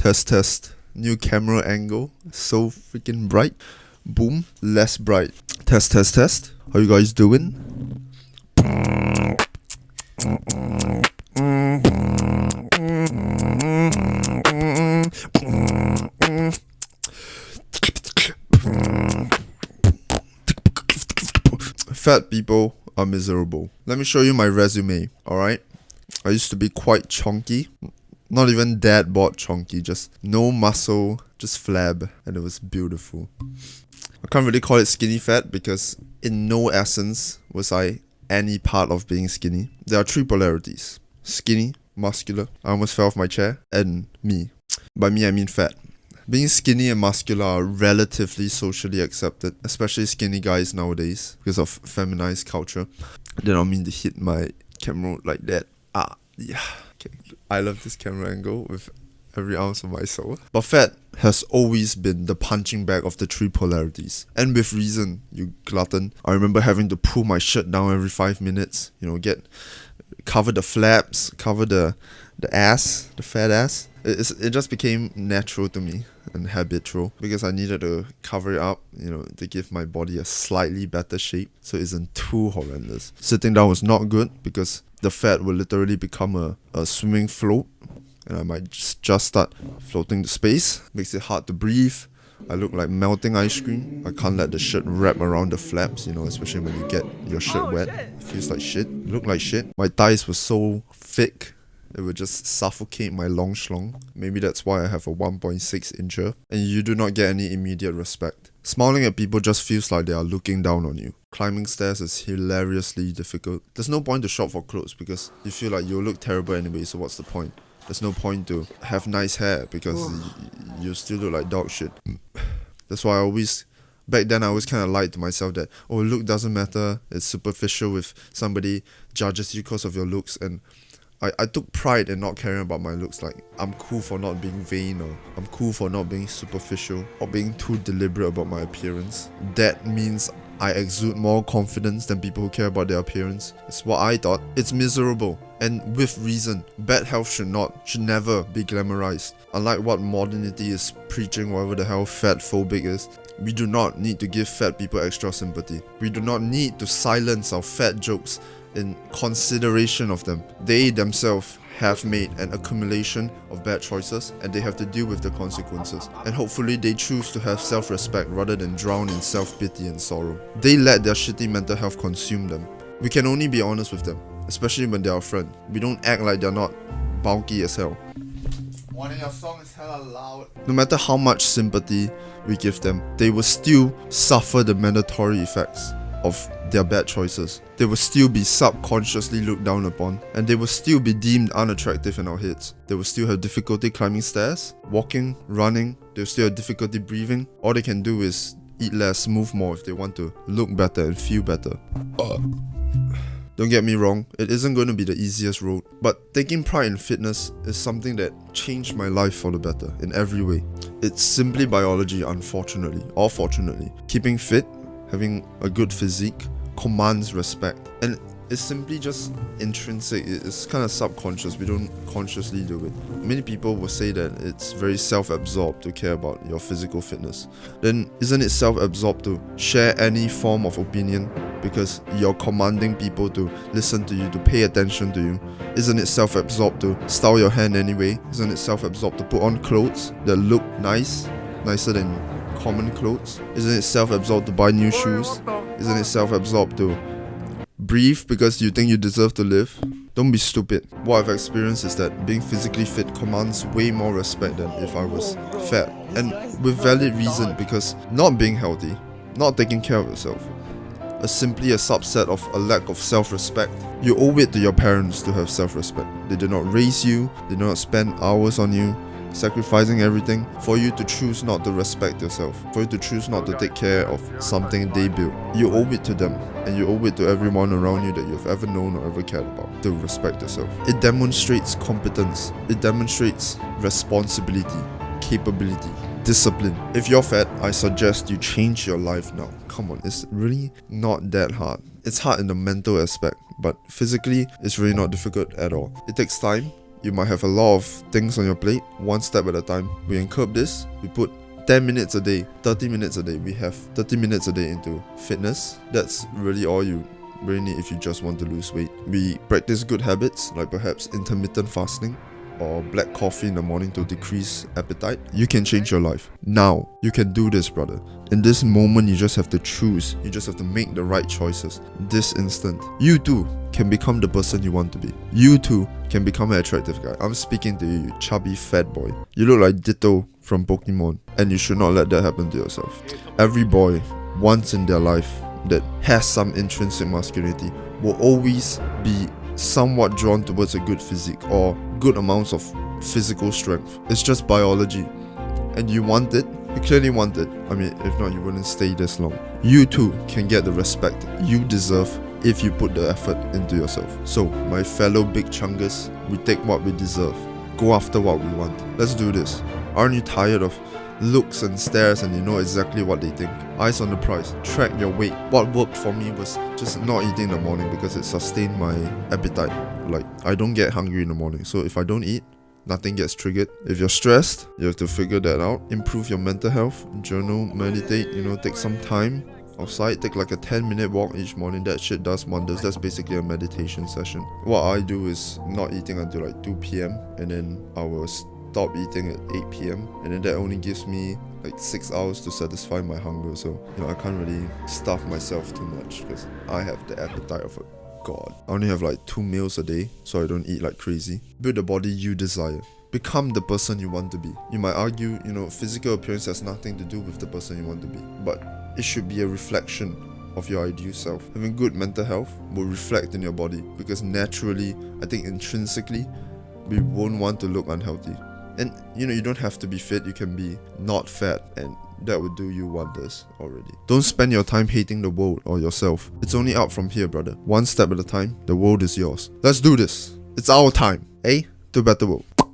Test, test. New camera angle. So freaking bright. Boom. Less bright. Test, test, test. How you guys doing? Fat people are miserable. Let me show you my resume, alright? I used to be quite chunky. Not even dad bod chunky, just no muscle, just flab, and it was beautiful. I can't really call it skinny fat because in no essence was I any part of being skinny. There are three polarities: skinny, muscular, I almost fell off my chair, and me. By me I mean fat. Being skinny and muscular are relatively socially accepted, especially skinny guys nowadays because of feminized culture. I did not mean to hit my camera like that. Yeah. Okay. I love this camera angle with every ounce of my soul. But fat has always been the punching bag of the three polarities. And with reason, you glutton. I remember having to pull my shirt down every 5 minutes. Cover the flaps, cover the ass, the fat ass. It just became natural to me and habitual because I needed to cover it up, to give my body a slightly better shape so it isn't too horrendous. Sitting down was not good because the fat will literally become a swimming float and I might just start floating to space. Makes it hard to breathe. I look like melting ice cream. I can't let the shirt wrap around the flaps, especially when you get your shirt wet. It feels like shit. It looked like shit. My thighs were so thick, it would just suffocate my long schlong. Maybe that's why I have a 1.6 incher. And you do not get any immediate respect. Smiling at people just feels like they are looking down on you. Climbing stairs is hilariously difficult. There's no point to shop for clothes because you feel like you'll look terrible anyway, so what's the point? There's no point to have nice hair because you still look like dog shit. That's why back then I always kind of lied to myself that, look doesn't matter, it's superficial if somebody judges you because of your looks, and I took pride in not caring about my looks. Like, I'm cool for not being vain, or I'm cool for not being superficial or being too deliberate about my appearance. That means I exude more confidence than people who care about their appearance. It's what I thought. It's miserable. And with reason. Bad health should never be glamorized. Unlike what modernity is preaching, whatever the hell fat phobic is, we do not need to give fat people extra sympathy. We do not need to silence our fat jokes in consideration of them. They themselves have made an accumulation of bad choices and they have to deal with the consequences. And hopefully they choose to have self-respect rather than drown in self-pity and sorrow. They let their shitty mental health consume them. We can only be honest with them, especially when they're our friend. We don't act like they're not bulky as hell. Warning, your song is hella loud. No matter how much sympathy we give them, they will still suffer the mandatory effects of their bad choices. They will still be subconsciously looked down upon, and they will still be deemed unattractive in our heads. They will still have difficulty climbing stairs, walking, running. They'll still have difficulty breathing. All they can do is eat less, move more if they want to look better and feel better. Don't get me wrong, it isn't going to be the easiest road, but taking pride in fitness is something that changed my life for the better in every way. It's simply biology, unfortunately, or fortunately. Keeping fit, having a good physique, commands respect, and it's simply just intrinsic. It's kind of subconscious. We don't consciously do it. Many people will say that it's very self-absorbed to care about your physical fitness. Then isn't it self-absorbed to share any form of opinion because you're commanding people to listen to you, to pay attention to you? Isn't it self-absorbed to style your hand anyway? Isn't it self-absorbed to put on clothes that look nicer than common clothes? Isn't it self-absorbed to buy new shoes? Isn't it self-absorbed to breathe because you think you deserve to live? Don't be stupid. What I've experienced is that being physically fit commands way more respect than if I was fat. And with valid reason, because not being healthy, not taking care of yourself, is simply a subset of a lack of self-respect. You owe it to your parents to have self-respect. They did not raise you, they did not spend hours on you, sacrificing everything for you to choose not to respect yourself, for you to choose not to take care of something they built. You owe it to them, and you owe it to everyone around you that you've ever known or ever cared about, to respect yourself. It demonstrates competence, it demonstrates responsibility, capability, discipline. If you're fat, I suggest you change your life now. Come on, it's really not that hard. It's hard in the mental aspect, but physically, it's really not difficult at all. It takes time. You might have a lot of things on your plate, one step at a time. We can curb this. We put 10 minutes a day, 30 minutes a day. We have 30 minutes a day into fitness. That's really all you really need if you just want to lose weight. We practice good habits like perhaps intermittent fasting or black coffee in the morning to decrease appetite. You can change your life. Now, you can do this, brother. In this moment, you just have to choose. You just have to make the right choices. This instant, you too can become the person you want to be. You too can become an attractive guy. I'm speaking to you, you chubby fat boy. You look like Ditto from Pokemon, and you should not let that happen to yourself. Every boy, once in their life, that has some intrinsic masculinity will always be somewhat drawn towards a good physique or good amounts of physical strength. It's just biology, and you want it. You clearly want it. I mean, if not, you wouldn't stay this long. You too can get the respect you deserve if you put the effort into yourself. So, my fellow big chungus, we take what we deserve. Go after what we want. Let's do this. Aren't you tired of looks and stares and you know exactly what they think? Eyes on the prize. Track your weight. What worked for me was just not eating in the morning because it sustained my appetite. Like, I don't get hungry in the morning. So if I don't eat, nothing gets triggered. If you're stressed, you have to figure that out. Improve your mental health. Journal, meditate, take some time outside. Take like a 10-minute walk each morning. That shit does wonders. That's basically a meditation session. What I do is not eating until like 2 p.m. and then I will stop eating at 8 p.m. and then that only gives me like 6 hours to satisfy my hunger. So I can't really starve myself too much because I have the appetite of a god. I only have like 2 meals a day, so I don't eat like crazy. Build the body you desire. Become the person you want to be. You might argue, physical appearance has nothing to do with the person you want to be, but it should be a reflection of your ideal self. Having good mental health will reflect in your body because naturally, I think intrinsically, we won't want to look unhealthy. And you don't have to be fit, you can be not fat, and that would do you wonders already. Don't spend your time hating the world or yourself. It's only up from here, brother. One step at a time, the world is yours. Let's do this. It's our time, eh? To better world.